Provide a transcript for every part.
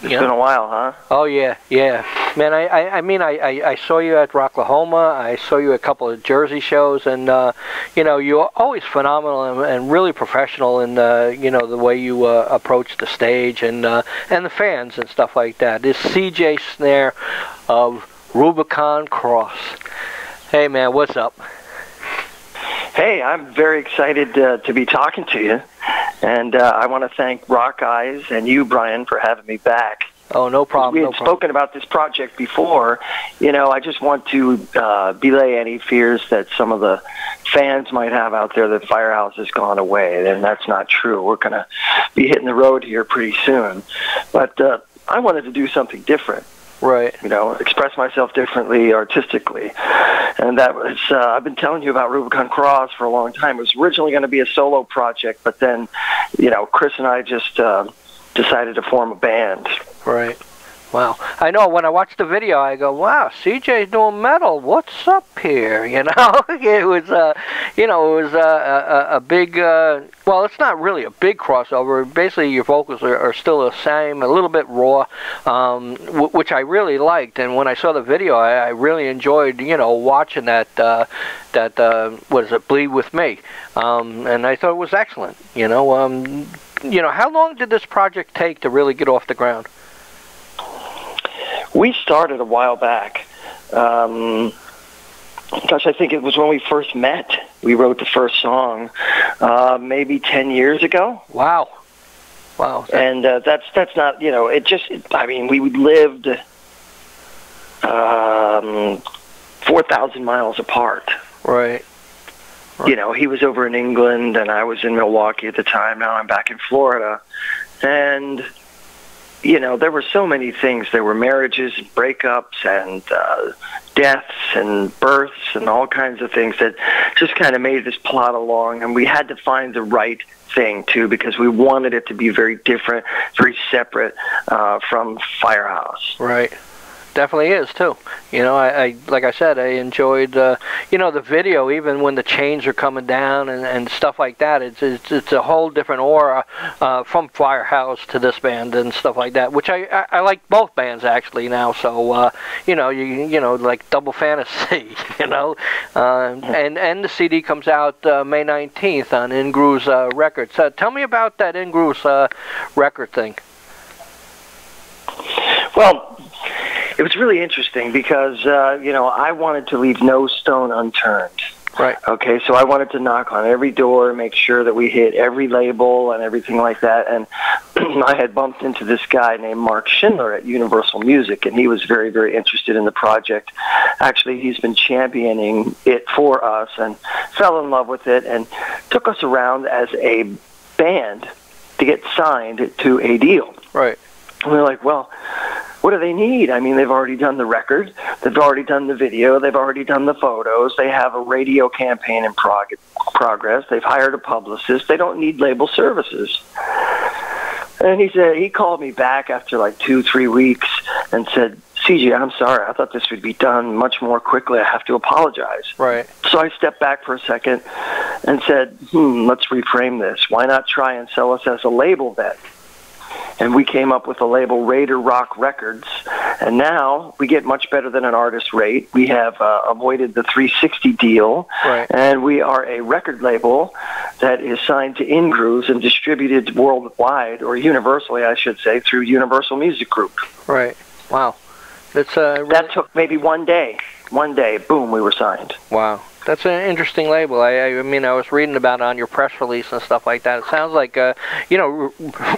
It's been a while, huh? Oh, yeah, yeah. Man, I saw you at Rocklahoma. I saw you at a couple of Jersey shows, and, you're always phenomenal and really professional in, the way you approach the stage and the fans and stuff like that. This CJ SNare of Rubicon Cross. Hey, man, what's up? Hey, I'm very excited to be talking to you, and I want to thank Rockeyez and you, Brian, for having me back. Oh, no problem. We had spoken about this project before. I just want to belay any fears that some of the fans might have out there that Firehouse has gone away, and that's not true. We're going to be hitting the road here pretty soon. But I wanted to do something different. Right. Express myself differently artistically. And that was, I've been telling you about Rubicon Cross for a long time. It was originally going to be a solo project, but then, Chris and I just decided to form a band. Right. Wow. I know when I watched the video, I go, wow, CJ's doing metal. What's up here? It was, a big, well, it's not really a big crossover. Basically, your vocals are still the same, a little bit raw, which I really liked. And when I saw the video, I really enjoyed, watching that, what is it, Bleed With Me. And I thought it was excellent, how long did this project take to really get off the ground? We started a while back. I think it was when we first met. We wrote the first song maybe 10 years ago. Wow. Wow. And that's not, we lived 4,000 miles apart. Right. He was over in England, and I was in Milwaukee at the time. Now I'm back in Florida. And there were so many things. There were marriages, and breakups, and deaths, and births, and all kinds of things that just kind of made us plod along. And we had to find the right thing, too, because we wanted it to be very different, very separate from Firehouse. Right. Definitely is too. I like I said, I enjoyed the video, even when the chains are coming down and stuff like that. It's a whole different aura from Firehouse to this band and stuff like that, which I like both bands actually now. So like double fantasy, and the CD comes out May 19th on Ingrooves Records. Tell me about that Ingrooves record thing. Well, it was really interesting because, I wanted to leave no stone unturned. Right. Okay, so I wanted to knock on every door, make sure that we hit every label and everything like that. And I had bumped into this guy named Mark Schindler at Universal Music, and he was very, very interested in the project. Actually, he's been championing it for us and fell in love with it and took us around as a band to get signed to a deal. Right. And we were like, well, what do they need? I mean, they've already done the record, they've already done the video, they've already done the photos, they have a radio campaign in progress, they've hired a publicist, they don't need label services. And he called me back after like 2-3 weeks and said, CJ, I'm sorry, I thought this would be done much more quickly, I have to apologize. Right. So I stepped back for a second and said, let's reframe this. Why not try and sell us as a label then? And we came up with the label Raider Rock Records, and now we get much better than an artist rate. We have avoided the 360 deal, right. And we are a record label that is signed to Ingrooves and distributed worldwide, or universally, I should say, through Universal Music Group. Right. Wow. That's really... That took maybe one day. One day, boom, we were signed. Wow. That's an interesting label. I mean, I was reading about it on your press release and stuff like that. It sounds like,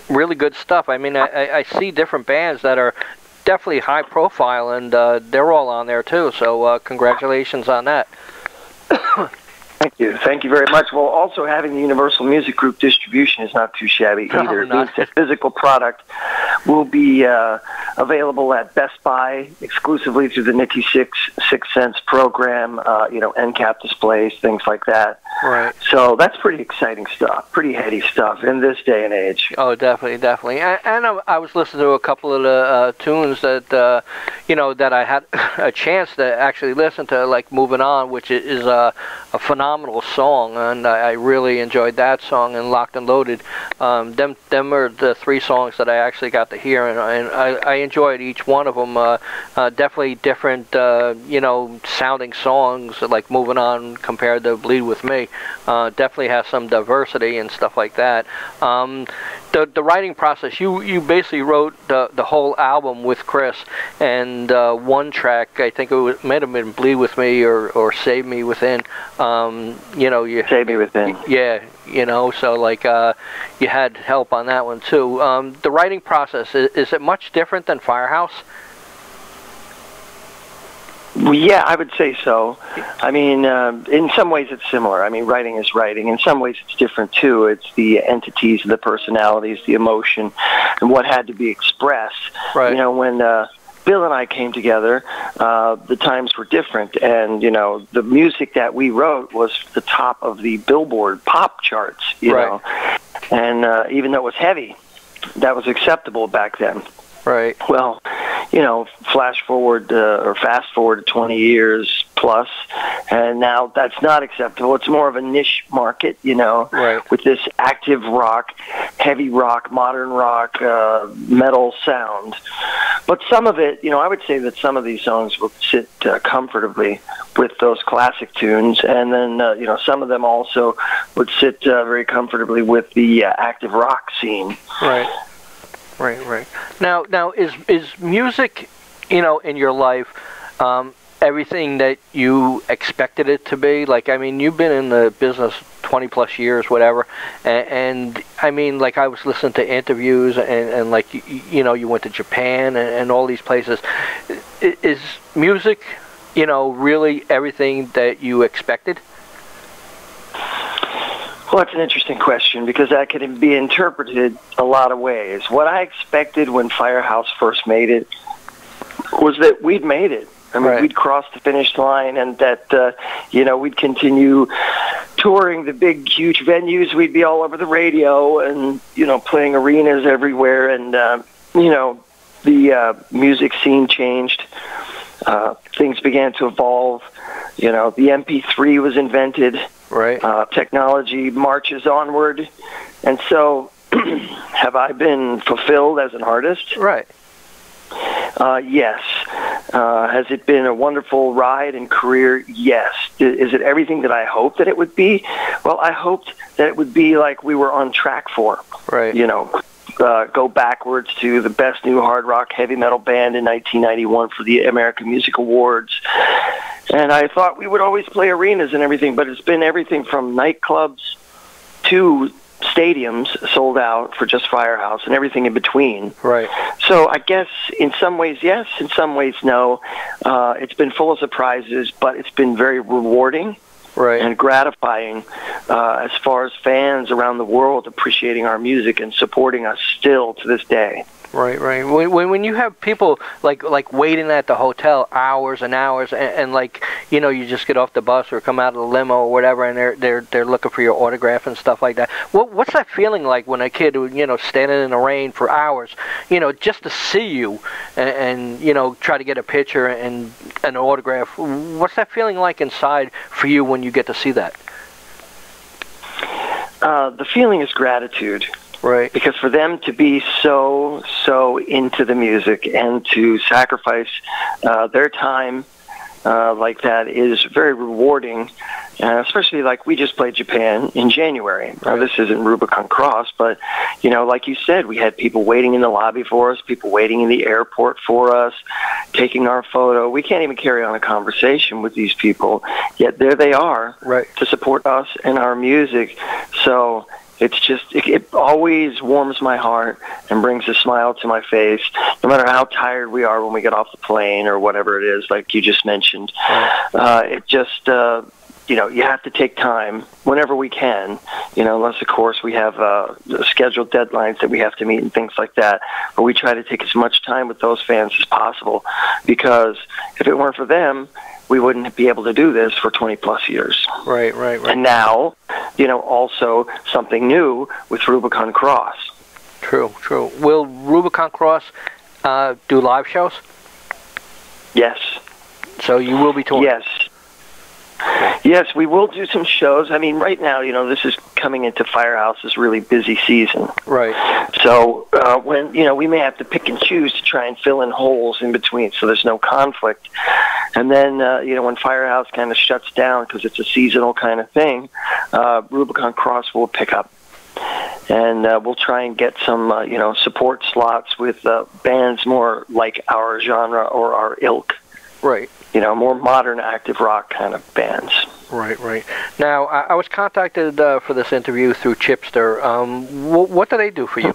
really good stuff. I mean, I see different bands that are definitely high profile, and they're all on there too. So congratulations on that. Thank you. Thank you very much. Well, also having the Universal Music Group distribution is not too shabby either. It means the physical product will be available at Best Buy exclusively through the Nifty Six Cents program, NCAP displays, things like that. Right. So that's pretty exciting stuff, pretty heady stuff in this day and age. Oh, definitely, definitely. And I was listening to a couple of the tunes that, you know, that I had a chance to actually listen to, like Moving On, which is a phenomenal song, and I really enjoyed that song, and Locked and Loaded. Them are the three songs that I actually got to hear, and I enjoyed each one of them. Definitely different, you know, sounding songs, like Moving On compared to Bleed With Me. Definitely has some diversity and stuff like that. The writing process, you basically wrote the whole album with Chris, and one track, I think it might have been Bleed With Me or Save Me Within. You know, you Save Me Within. Yeah, you know, so like you had help on that one too. The writing process, is it much different than Firehouse? Well, yeah, I would say so. I mean, in some ways it's similar. I mean, writing is writing. In some ways it's different, too. It's the entities, the personalities, the emotion, and what had to be expressed. Right. You know, when Bill and I came together, the times were different. And, you know, the music that we wrote was the top of the Billboard pop charts, you know. And even though it was heavy, that was acceptable back then. Right. Well, you know, fast forward to 20 years plus, and now that's not acceptable. It's more of a niche market, you know, with this active rock, heavy rock, modern rock, metal sound. But some of it, you know, I would say that some of these songs will sit comfortably with those classic tunes, and then, you know, some of them also would sit very comfortably with the active rock scene. Right. Right. Now is music, you know, in your life, everything that you expected it to be? Like, I mean, you've been in the business 20 plus years, whatever, and I mean, like, I was listening to interviews, and like, you know, you went to Japan and all these places. Is music, you know, really everything that you expected? Well, that's an interesting question, because that could be interpreted a lot of ways. What I expected when Firehouse first made it was that we'd made it. I mean, we'd crossed the finish line, and that, you know, we'd continue touring the big, huge venues. We'd be all over the radio and, you know, playing arenas everywhere. And, you know, the music scene changed. Things began to evolve. You know, the MP3 was invented. Right. Technology marches onward. And so, have I been fulfilled as an artist? Right. Yes. Has it been a wonderful ride and career? Yes. Is it everything that I hoped that it would be? Well, I hoped that it would be like we were on track for. Right. You know, go backwards to the best new hard rock heavy metal band in 1991 for the American Music Awards. And I thought we would always play arenas and everything, but it's been everything from nightclubs to stadiums sold out for just Firehouse and everything in between. Right. So I guess in some ways, yes, in some ways, no. It's been full of surprises, but it's been very rewarding. Right. And gratifying as far as fans around the world appreciating our music and supporting us still to this day. Right. When you have people like waiting at the hotel hours and hours, and like, you know, you just get off the bus or come out of the limo or whatever, and they're looking for your autograph and stuff like that. What's that feeling like when a kid, you know, standing in the rain for hours, you know, just to see you and you know, try to get a picture and an autograph? What's that feeling like inside for you when you get to see that? The feeling is gratitude. Right. Because for them to be so into the music and to sacrifice their time like that is very rewarding, especially like we just played Japan in January. Now, this isn't Rubicon Cross, but, you know, like you said, we had people waiting in the lobby for us, people waiting in the airport for us, taking our photo. We can't even carry on a conversation with these people, yet there they are to support us and our music. So it's just, it always warms my heart and brings a smile to my face, no matter how tired we are when we get off the plane or whatever it is, like you just mentioned. It just, you have to take time whenever we can, unless, of course, we have scheduled deadlines that we have to meet and things like that. But we try to take as much time with those fans as possible, because if it weren't for them, we wouldn't be able to do this for 20-plus years. Right. And now, also something new with Rubicon Cross. True. Will Rubicon Cross do live shows? Yes. So you will be touring? Yes, we will do some shows. I mean, right now, this is coming into Firehouse's really busy season. Right. So when, we may have to pick and choose to try and fill in holes in between so there's no conflict. And then, when Firehouse kind of shuts down because it's a seasonal kind of thing, Rubicon Cross will pick up. And we'll try and get some, support slots with bands more like our genre or our ilk. Right. More modern active rock kind of bands. Right. Now, I was contacted for this interview through Chipster. What do they do for you?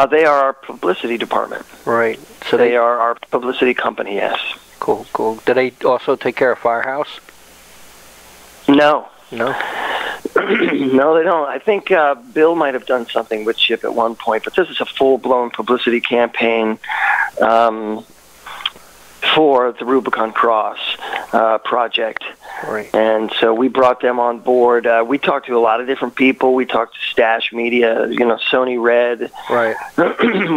They are our publicity department. Right. So they are our publicity company, yes. Cool. Do they also take care of Firehouse? No. No? No, they don't. I think Bill might have done something with Chip at one point, but this is a full-blown publicity campaign for the Rubicon Cross project. Right. And so we brought them on board. We talked to a lot of different people. We talked to Stash Media, Sony Red. Right.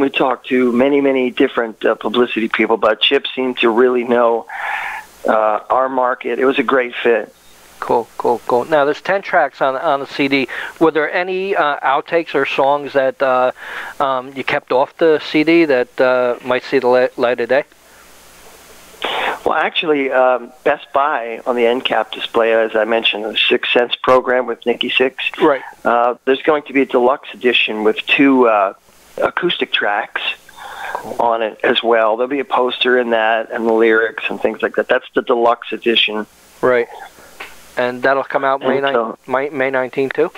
We talked to many different publicity people, but Chip seemed to really know our market. It was a great fit. Cool. Now, there's 10 tracks on the CD. Were there any outtakes or songs that you kept off the CD that might see the light of day? Well, actually, Best Buy on the end cap display, as I mentioned, the 6 Cents program with Nikki Sixx. Right. There's going to be a deluxe edition with 2 acoustic tracks on it as well. There'll be a poster in that and the lyrics and things like that. That's the deluxe edition. Right. And that'll come out May 19th too?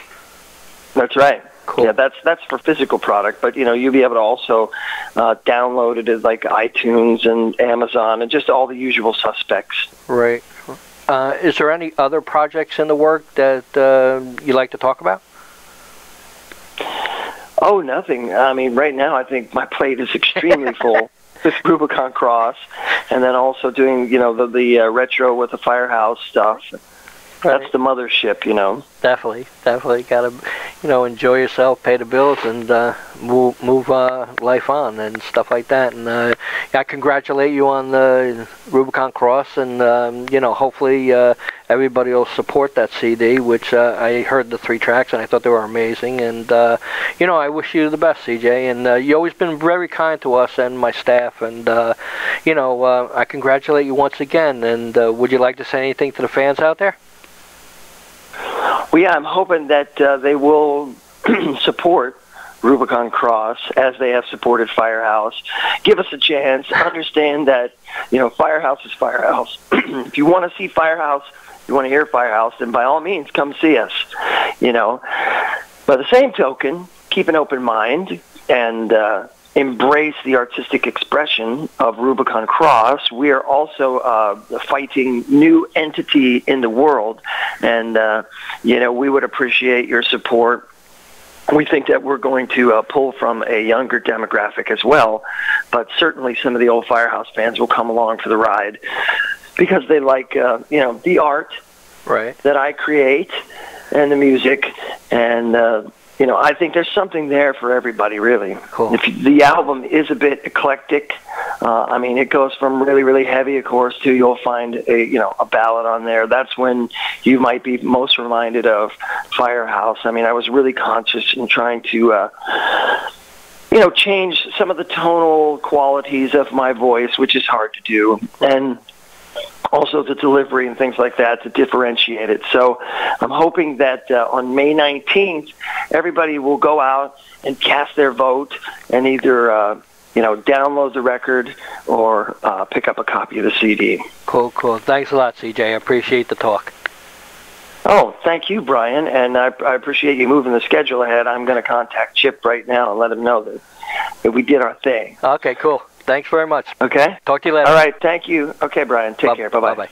That's right. Cool. Yeah, that's for physical product, but you'll be able to also download it as like iTunes and Amazon and just all the usual suspects. Right. Is there any other projects in the work that you like to talk about? Oh, nothing. I mean, right now I think my plate is extremely full with Rubicon Cross, and then also doing the retro with the Firehouse stuff. Right. That's the mothership, Definitely. Got to, enjoy yourself, pay the bills, and move life on and stuff like that. And I congratulate you on the Rubicon Cross, and hopefully everybody will support that CD, which I heard the 3 tracks and I thought they were amazing. And I wish you the best, CJ. And you've always been very kind to us and my staff. And I congratulate you once again. And would you like to say anything to the fans out there? Well, yeah, I'm hoping that they will support Rubicon Cross as they have supported Firehouse. Give us a chance. Understand that, Firehouse is Firehouse. If you want to see Firehouse, you want to hear Firehouse, then by all means, come see us. By the same token, keep an open mind and embrace the artistic expression of Rubicon Cross. We are also a fighting new entity in the world, and we would appreciate your support. We think that we're going to pull from a younger demographic as well, but certainly some of the old Firehouse fans will come along for the ride because they like the art that I create and the music, and I think there's something there for everybody, really. Cool. The album is a bit eclectic. It goes from really, really heavy, of course, to you'll find a ballad on there. That's when you might be most reminded of Firehouse. I was really conscious in trying to, change some of the tonal qualities of my voice, which is hard to do, and also the delivery and things like that to differentiate it. So I'm hoping that on May 19th, everybody will go out and cast their vote and either, download the record or pick up a copy of the CD. Cool. Thanks a lot, CJ. I appreciate the talk. Oh, thank you, Brian, and I appreciate you moving the schedule ahead. I'm going to contact Chip right now and let him know that we did our thing. Okay, cool. Thanks very much. Okay. Talk to you later. All right. Thank you. Okay, Brian. Take care. Bye-bye. Bye-bye.